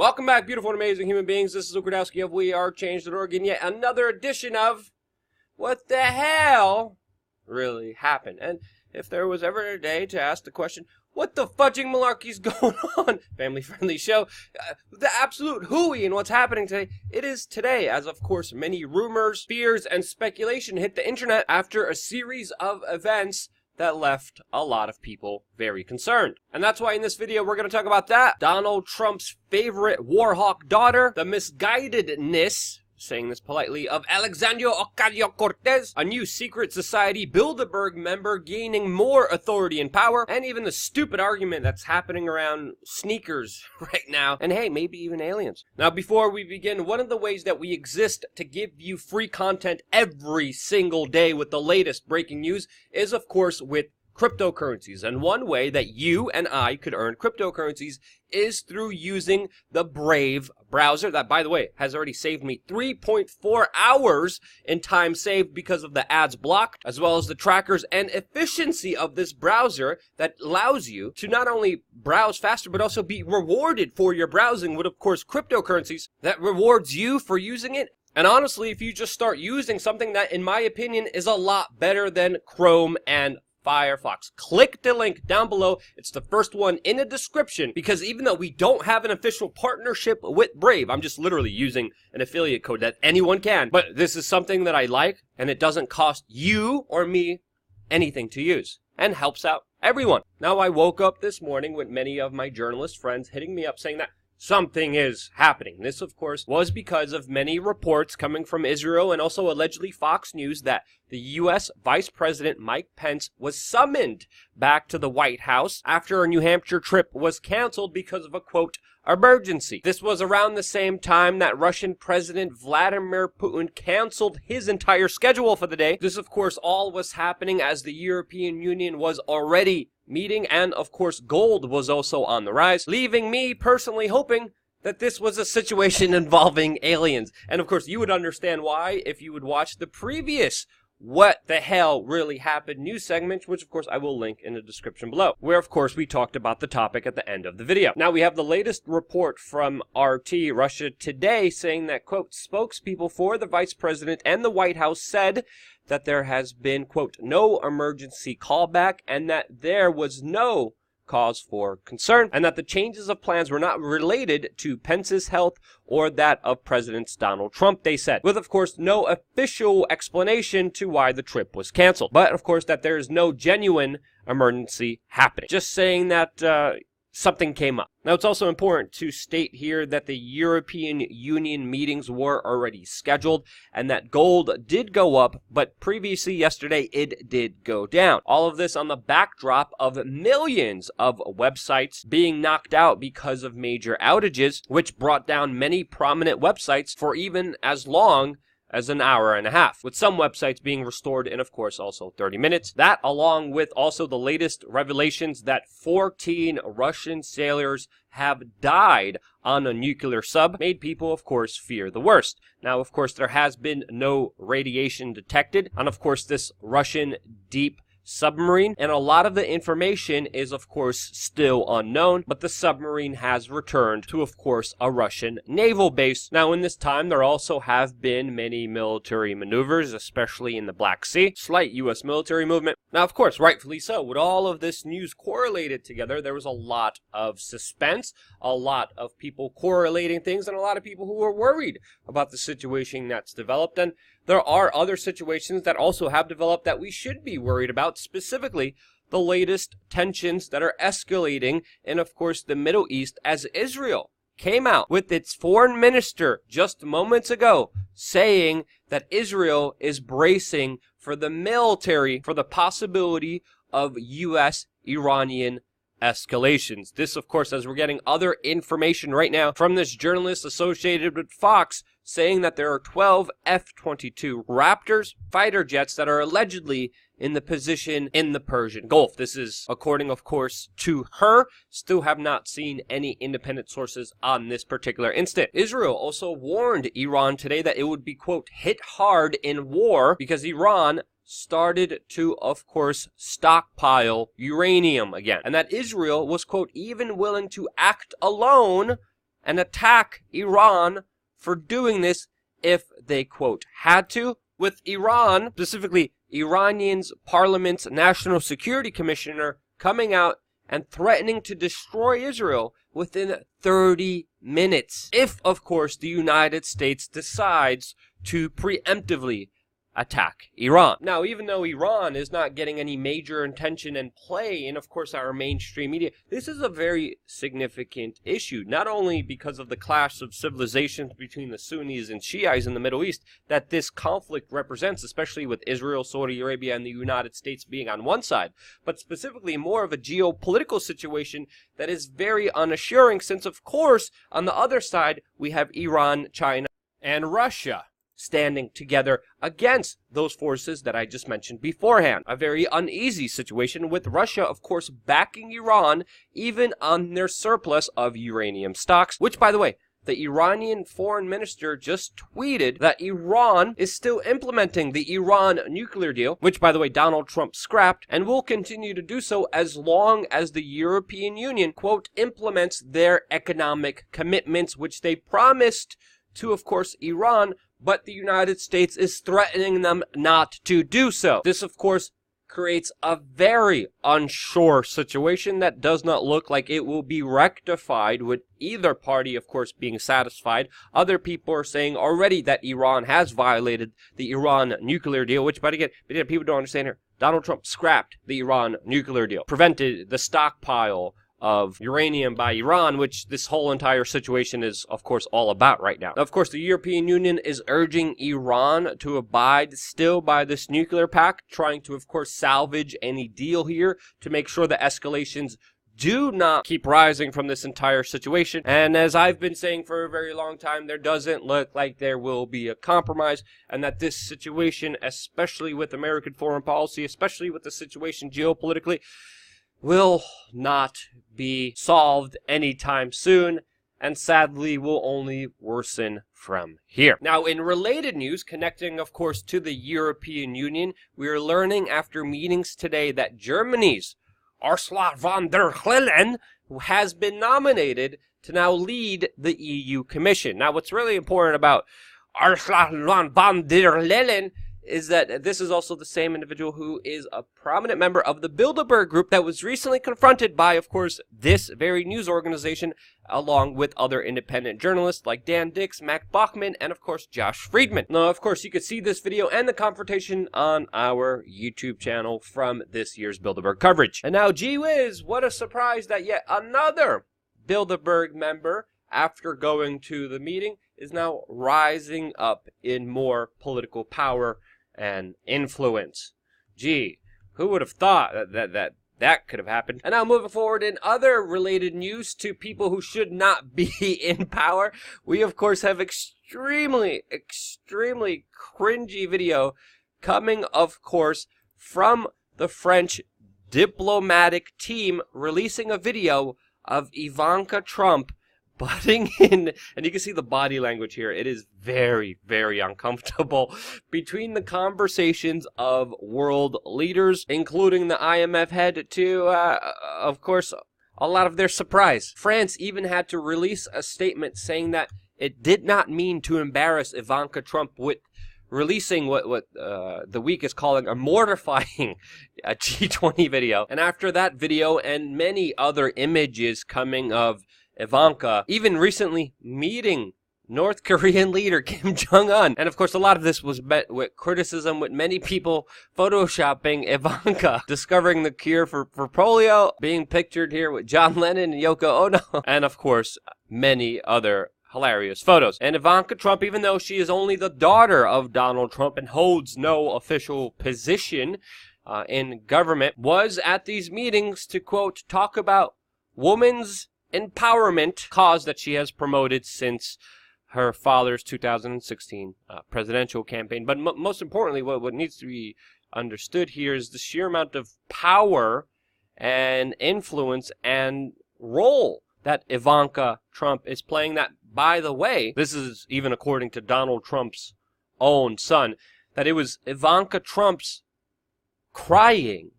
Welcome back, beautiful and amazing human beings. This is Luke Rudowski of WeAreChange.org, and yet another edition of What the Hell Really Happened? And if there was ever a day to ask the question, what the fudging malarkey's going on? Family-friendly show. The absolute hooey in what's happening today. It is today, as of course many rumors, fears, and speculation hit the internet after a series of events that left a lot of people very concerned. And that's why in this video we're going to talk about that, Donald Trump's favorite warhawk daughter, the misguidedness, saying this politely, of Alexandria Ocasio-Cortez, a new secret society Bilderberg member gaining more authority and power, and even the stupid argument that's happening around sneakers right now, and hey, maybe even aliens. Now, before we begin, one of the ways that we exist to give you free content every single day with the latest breaking news is, of course, with cryptocurrencies. And one way that you and I could earn cryptocurrencies is through using the Brave browser. That, by the way, has already saved me 3.4 hours in time saved because of the ads blocked, as well as the trackers and efficiency of this browser that allows you to not only browse faster, but also be rewarded for your browsing with, of course, cryptocurrencies that rewards you for using it. And honestly, if you just start using something that, in my opinion, is a lot better than Chrome and Firefox, click the link down below. It's the first one in the description, because even though we don't have an official partnership with Brave, I'm just literally using an affiliate code that anyone can, but this is something that I like, and it doesn't cost you or me anything to use, and helps out everyone. Now, I woke up this morning with many of my journalist friends hitting me up saying that something is happening. This, of course, was because of many reports coming from Israel and also allegedly Fox News that the U.S. Vice President Mike Pence was summoned back to the White House after a New Hampshire trip was canceled because of a, quote, emergency. This was around the same time that Russian President Vladimir Putin canceled his entire schedule for the day. This, of course, all was happening as the European Union was already meeting, and of course gold was also on the rise, leaving me personally hoping that this was a situation involving aliens. And of course you would understand why if you would watch the previous What the Hell Really Happened news segment, which of course I will link in the description below, where of course we talked about the topic at the end of the video. Now we have the latest report from RT Russia Today saying that, quote, spokespeople for the Vice President and the White House said that there has been, quote, no emergency callback and that there was no cause for concern, and that the changes of plans were not related to Pence's health or that of President Donald Trump, they said, with, of course, no official explanation to why the trip was canceled. But, of course, that there is no genuine emergency happening. Just saying that something came up. Now, it's also important to state here that the European Union meetings were already scheduled and that gold did go up, but previously yesterday it did go down. All of this on the backdrop of millions of websites being knocked out because of major outages, which brought down many prominent websites for even as long as an hour and a half, with some websites being restored in, of course, also 30 minutes. That, along with also the latest revelations that 14 Russian sailors have died on a nuclear sub, made people, of course, fear the worst. Now, of course, there has been no radiation detected on, of course, this Russian deep submarine, and a lot of the information is, of course, still unknown, but the submarine has returned to, of course, a Russian naval base. Now, in this time, there also have been many military maneuvers, especially in the Black Sea, slight U.S. military movement. Now, of course, rightfully so, with all of this news correlated together, there was a lot of suspense, a lot of people correlating things, and a lot of people who were worried about the situation that's developed. And there are other situations that also have developed that we should be worried about, specifically the latest tensions that are escalating in, of course, the Middle East, as Israel came out with its foreign minister just moments ago saying that Israel is bracing for the military for the possibility of U.S.-Iranian escalations. This, of course, as we're getting other information right now from this journalist associated with Fox saying that there are 12 F-22 Raptors fighter jets that are allegedly in the position in the Persian Gulf. This is according, of course, to her. Still have not seen any independent sources on this particular incident. Israel also warned Iran today that it would be, quote, hit hard in war because Iran started to, of course, stockpile uranium again. And that Israel was, quote, even willing to act alone and attack Iran for doing this if they, quote, had to, with Iran, specifically Iranian's parliament's National Security Commissioner, coming out and threatening to destroy Israel within 30 minutes. If, of course, the United States decides to preemptively attack Iran. Now, even though Iran is not getting any major attention and play in, of course, our mainstream media, this is a very significant issue, not only because of the clash of civilizations between the Sunnis and Shiites in the Middle East that this conflict represents, especially with Israel, Saudi Arabia, and the United States being on one side, but specifically more of a geopolitical situation that is very unassuring since, of course, on the other side, we have Iran, China, and Russia standing together against those forces that I just mentioned beforehand. A very uneasy situation with Russia, of course, backing Iran even on their surplus of uranium stocks, which, by the way, the Iranian foreign minister just tweeted that Iran is still implementing the Iran nuclear deal, which, by the way, Donald Trump scrapped, and will continue to do so as long as the European Union, quote, implements their economic commitments, which they promised to, of course, Iran, but the United States is threatening them not to do so. This, of course, creates a very unsure situation that does not look like it will be rectified with either party, of course, being satisfied. Other people are saying already that Iran has violated the Iran nuclear deal, which, but again, people don't understand here. Donald Trump scrapped the Iran nuclear deal, prevented the stockpile of uranium by Iran, which this whole entire situation is, of course, all about right now. Now, of course, the European Union is urging Iran to abide still by this nuclear pact, trying to, of course, salvage any deal here to make sure the escalations do not keep rising from this entire situation. And as I've been saying for a very long time, there doesn't look like there will be a compromise, and that this situation, especially with American foreign policy, especially with the situation geopolitically, will not be solved anytime soon, and sadly will only worsen from here. Now, in related news, connecting, of course, to the European Union, we are learning after meetings today that Germany's Ursula von der Leyen has been nominated to now lead the EU Commission. Now, what's really important about Ursula von der Leyen is that this is also the same individual who is a prominent member of the Bilderberg Group that was recently confronted by, of course, this very news organization, along with other independent journalists like Dan Dix, Mac Bachman, and, of course, Josh Friedman. Now, of course, you could see this video and the confrontation on our YouTube channel from this year's Bilderberg coverage. And now, gee whiz, what a surprise that yet another Bilderberg member, after going to the meeting, is now rising up in more political power and influence. Gee, who would have thought that could have happened? And now moving forward in other related news to people who should not be in power, we of course have extremely cringy video coming, of course, from the French diplomatic team releasing a video of Ivanka Trump butting in, and you can see the body language here. It is very, very uncomfortable between the conversations of world leaders, including the IMF head, to, of course, a lot of their surprise. France even had to release a statement saying that it did not mean to embarrass Ivanka Trump with releasing what the week is calling a mortifying G20 video. And after that video and many other images coming of Ivanka even recently meeting North Korean leader Kim Jong-un. And of course, a lot of this was met with criticism, with many people photoshopping Ivanka discovering the cure for polio, being pictured here with John Lennon and Yoko Ono, and of course, many other hilarious photos. And Ivanka Trump, even though she is only the daughter of Donald Trump and holds no official position in government, was at these meetings to, quote, talk about women's empowerment, cause that she has promoted since her father's 2016 presidential campaign. But most importantly, what needs to be understood here is the sheer amount of power and influence and role that Ivanka Trump is playing. That, by the way, this is even according to Donald Trump's own son, that it was Ivanka Trump's crying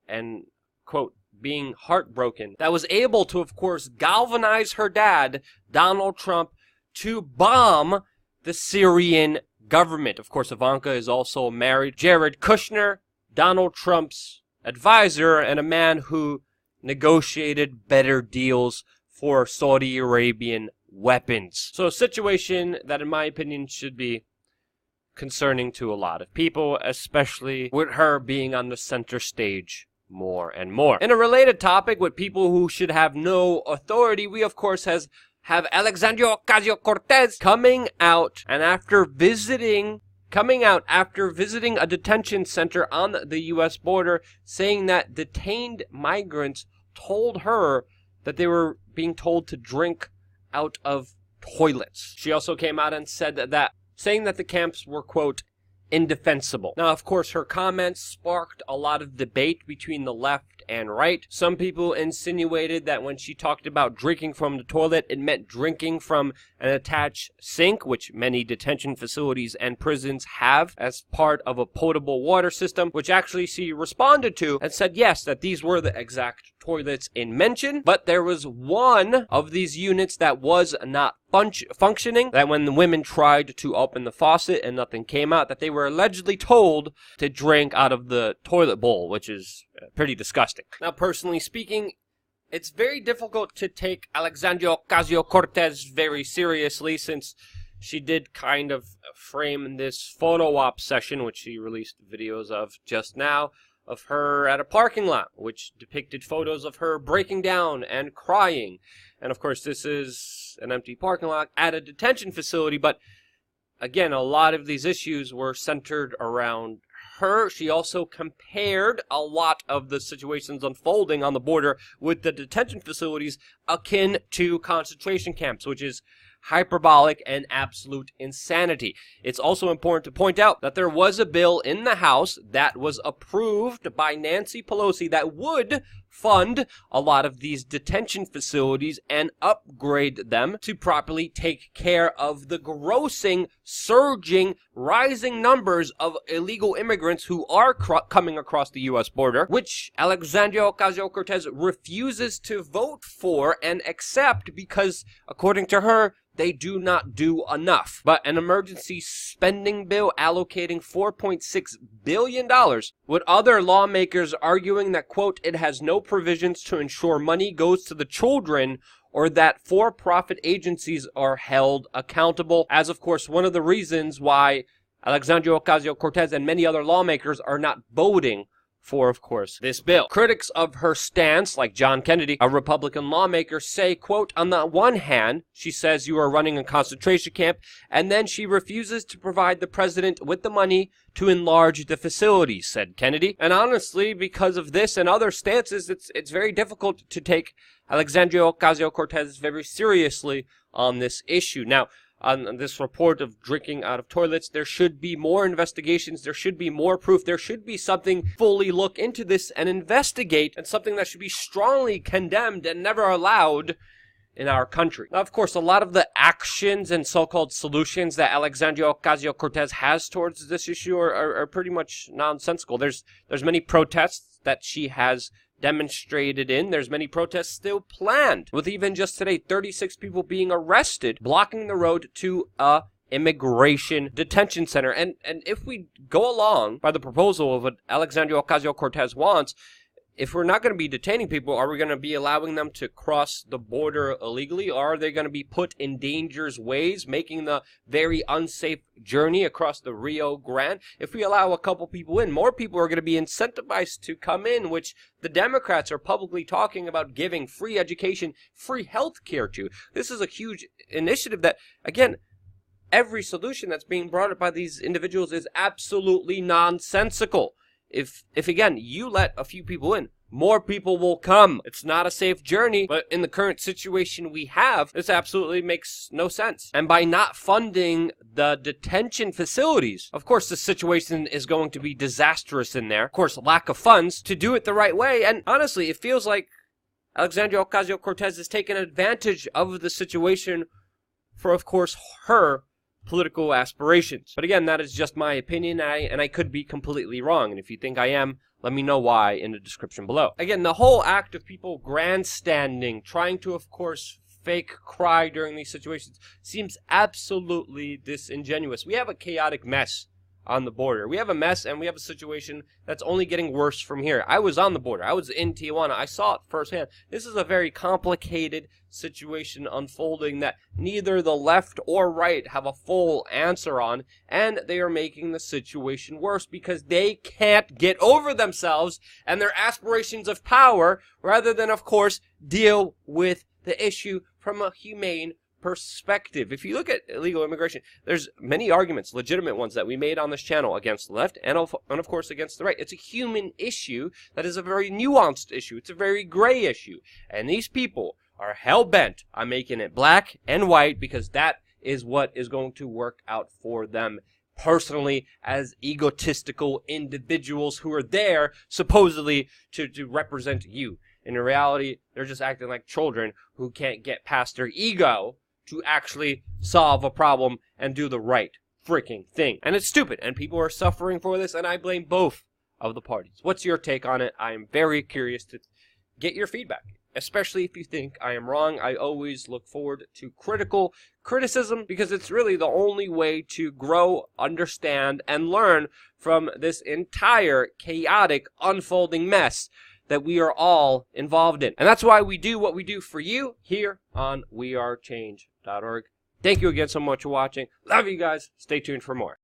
and, quote, being heartbroken, that was able to, of course, galvanize her dad, Donald Trump, to bomb the Syrian government. Of course, Ivanka is also married. Jared Kushner, Donald Trump's advisor, and a man who negotiated better deals for Saudi Arabian weapons. So a situation that, in my opinion, should be concerning to a lot of people, especially with her being on the center stage more and more. In a related topic with people who should have no authority, we of course have Alexandria Ocasio-Cortez coming out after visiting a detention center on the U.S. border, saying that detained migrants told her that they were being told to drink out of toilets. She also came out and said saying that the camps were, quote, indefensible. Now, of course, her comments sparked a lot of debate between the left and right. Some people insinuated that when she talked about drinking from the toilet, it meant drinking from an attached sink, which many detention facilities and prisons have as part of a potable water system, which actually she responded to and said, yes, that these were the exact toilets in mention, but there was one of these units that was not functioning, that when the women tried to open the faucet and nothing came out, that they were allegedly told to drink out of the toilet bowl, which is pretty disgusting. Now, personally speaking, it's very difficult to take Alexandria Ocasio-Cortez very seriously, since she did kind of frame this photo op session, which she released videos of just now, of her at a parking lot, which depicted photos of her breaking down and crying. And of course, this is an empty parking lot at a detention facility, but again, a lot of these issues were centered around her. She also compared a lot of the situations unfolding on the border with the detention facilities akin to concentration camps, which is hyperbolic and absolute insanity. It's also important to point out that there was a bill in the House that was approved by Nancy Pelosi that would fund a lot of these detention facilities and upgrade them to properly take care of the surging, rising numbers of illegal immigrants who are coming across the U.S. border, which Alexandria Ocasio-Cortez refuses to vote for and accept because, according to her, they do not do enough. But an emergency spending bill allocating $4.6 billion, with other lawmakers arguing that, quote, it has no provisions to ensure money goes to the children or that for-profit agencies are held accountable, as of course one of the reasons why Alexandria Ocasio-Cortez and many other lawmakers are not voting for, of course, this bill. Critics of her stance, like John Kennedy, a Republican lawmaker, say, quote, on the one hand, she says you are running a concentration camp, and then she refuses to provide the president with the money to enlarge the facilities, said Kennedy. And honestly, because of this and other stances, it's very difficult to take Alexandria Ocasio-Cortez very seriously on this issue. Now, on this report of drinking out of toilets, there should be more investigations, there should be more proof, there should be something fully look into this and investigate, and something that should be strongly condemned and never allowed in our country. Now, of course, a lot of the actions and so-called solutions that Alexandria Ocasio-Cortez has towards this issue are pretty much nonsensical. There's many protests that she has demonstrated in. There's many protests still planned, with even just today 36 people being arrested, blocking the road to a immigration detention center. And if we go along by the proposal of what Alexandria Ocasio-Cortez wants, if we're not going to be detaining people, are we going to be allowing them to cross the border illegally? Or are they going to be put in dangerous ways, making the very unsafe journey across the Rio Grande? If we allow a couple people in, more people are going to be incentivized to come in, which the Democrats are publicly talking about giving free education, free health care to. This is a huge initiative that, again, every solution that's being brought up by these individuals is absolutely nonsensical. If again, you let a few people in, more people will come. It's not a safe journey, but in the current situation we have, this absolutely makes no sense. And by not funding the detention facilities, of course, the situation is going to be disastrous in there. Of course, lack of funds to do it the right way. And honestly, it feels like Alexandria Ocasio-Cortez has taken advantage of the situation for, of course, her political aspirations. But again, that is just my opinion, and I could be completely wrong. And if you think I am, let me know why in the description below. Again, the whole act of people grandstanding, trying to, of course, fake cry during these situations seems absolutely disingenuous. We have a chaotic mess on the border. We have a mess, and we have a situation that's only getting worse from here. I was on the border. I was in Tijuana. I saw it firsthand. This is a very complicated situation unfolding that neither the left or right have a full answer on, and they are making the situation worse because they can't get over themselves and their aspirations of power rather than, of course, deal with the issue from a humane perspective. If you look at illegal immigration, there's many arguments, legitimate ones, that we made on this channel against the left and of course against the right. It's a human issue that is a very nuanced issue. It's a very gray issue. And these people are hell-bent on making it black and white because that is what is going to work out for them personally as egotistical individuals who are there supposedly to represent you. In reality, they're just acting like children who can't get past their ego to actually solve a problem and do the right freaking thing. And it's stupid, and people are suffering for this, and I blame both of the parties. What's your take on it? I am very curious to get your feedback, especially if you think I am wrong. I always look forward to criticism because it's really the only way to grow, understand, and learn from this entire chaotic, unfolding mess that we are all involved in. And that's why we do what we do for you here on wearechange.org. Thank you again so much for watching. Love you guys. Stay tuned for more.